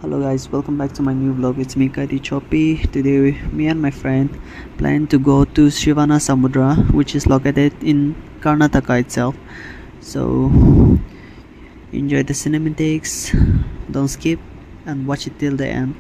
Hello guys, welcome back to my new vlog. It's me Kati Choppy. Today me and my friend plan to go to Shivana Samudra, which is located in Karnataka itself. So enjoy the cinematics, don't skip and watch it till the end.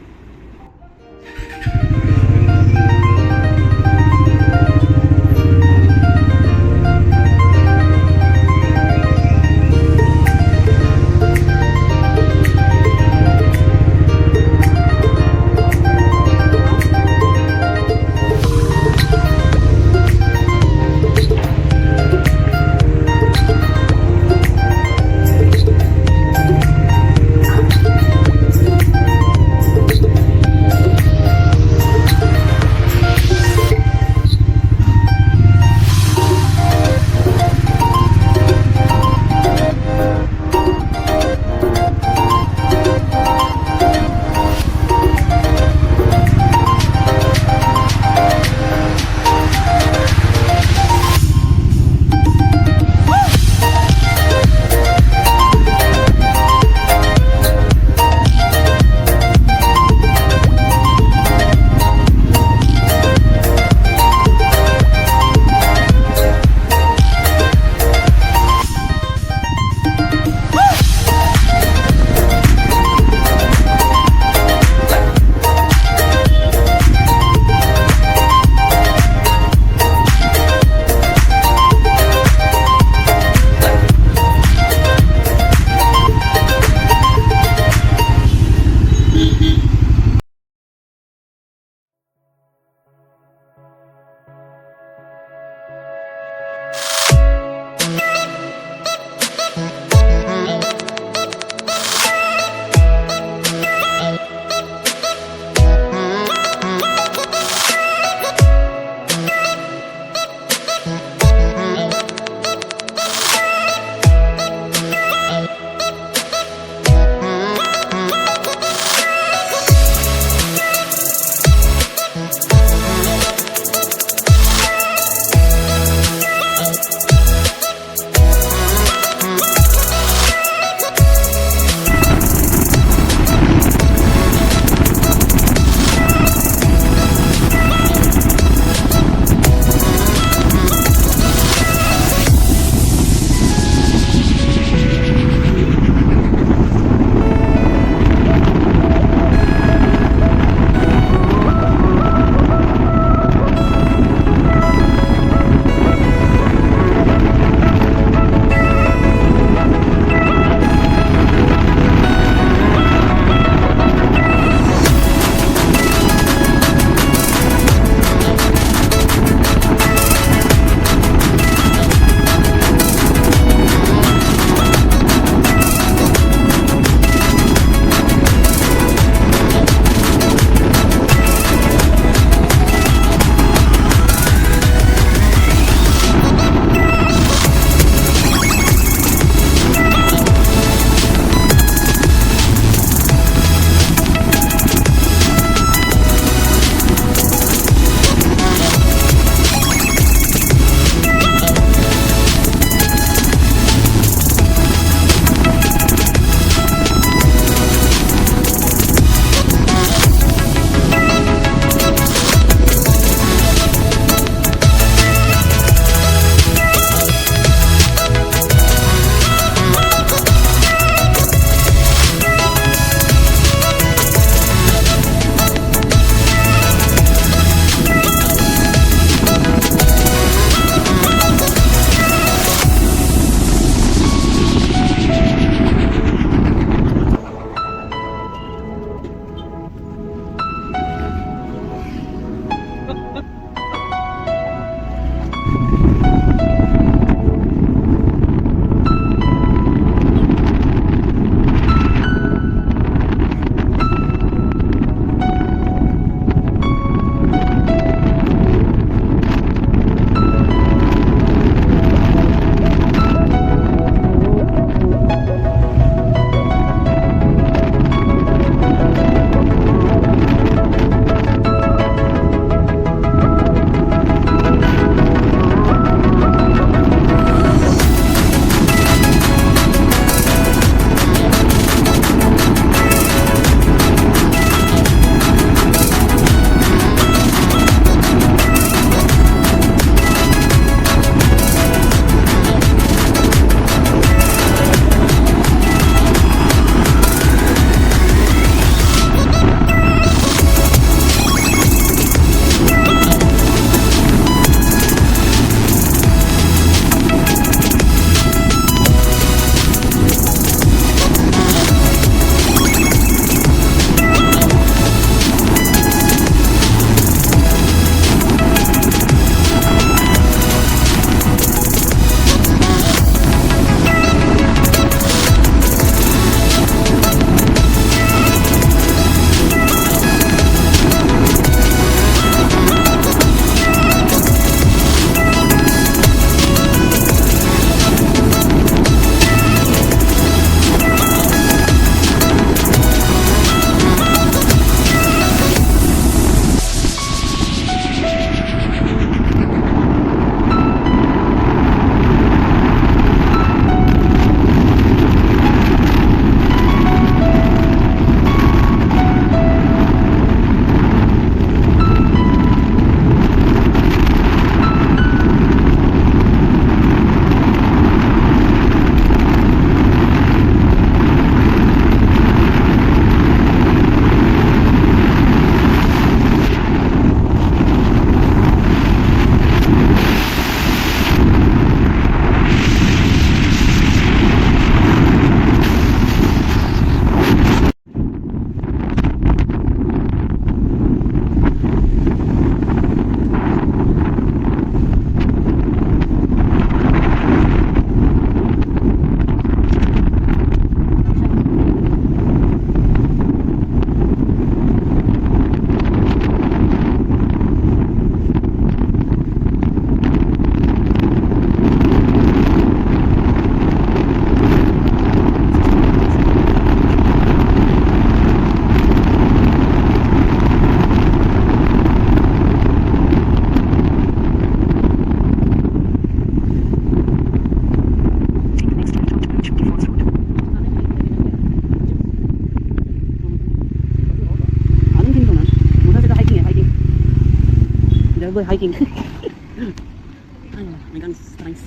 go hiking. Oh my god, it's nice.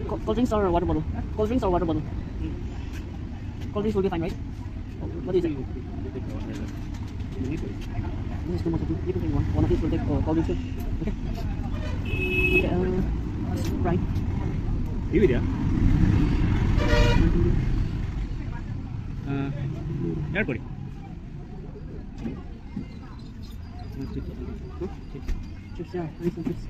Cold drinks or water bottle? Cold drinks or water bottle? Cold drinks will be fine, right? What is it? This is too much. You can take one. One of these will take cold drinks too. Okay. Okay. Right. ಇವಿದೆಯಾ ಎರಡು ಕೊಡಿ Chips, yeah, nice and chips.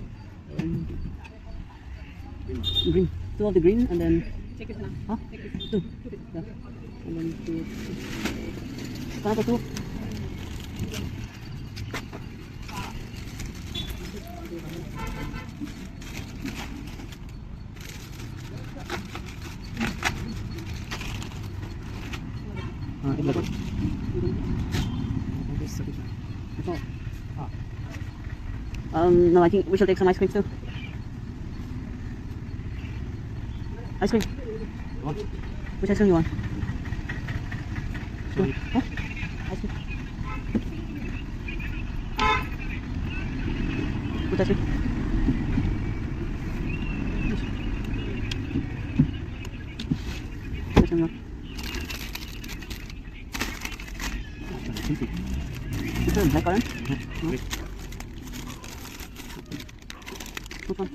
Green. 2 of the green and then. Take it now. Huh? Take it. 2. Yeah. And then 2. Can I take 2? No, I think we should take some ice cream too. Ice cream. What? Which ice cream you want? Huh? Ice cream. Which ice cream? Which one you want? Which one? Black orange? No? Which one?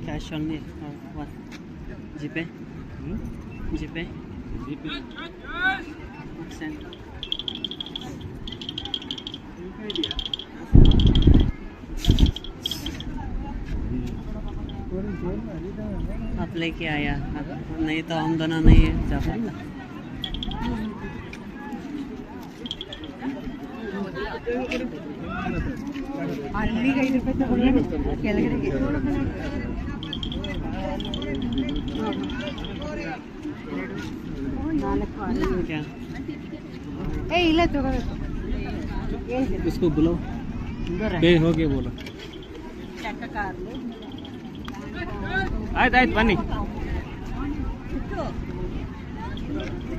Cash only or what? GPay? GPay? Send. Apply किया आया नहीं तो हम दोनों नहीं जा पाता क्या इसको बुलाओ पे हो गया बोलो ಆಯ್ತು ಆಯ್ತು ಬನ್ನಿ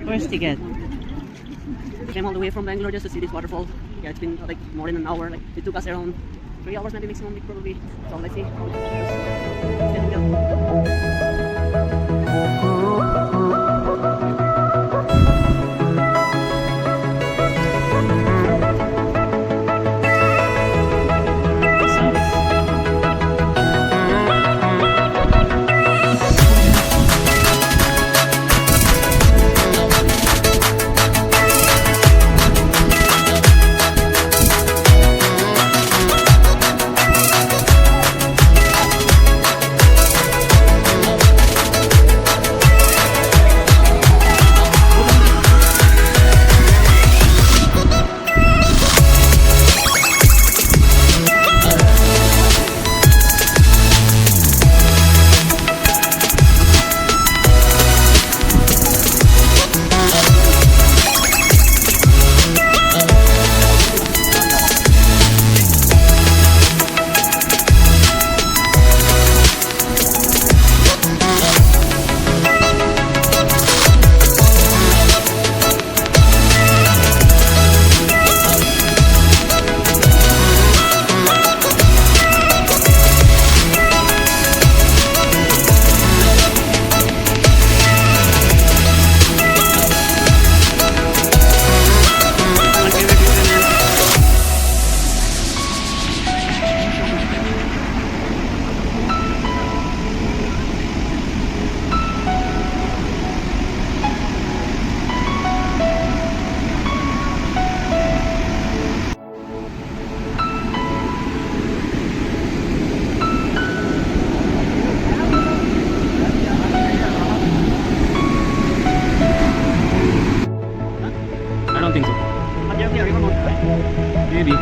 First ticket. Came all the way from Bangalore just to see this waterfall. Yeah, it's been like more than an hour. Like it took us around 3 hours maybe maximum probably. So let's see. It's getting I don't think so. But there'll be a river mountain, right? Maybe.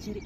शरी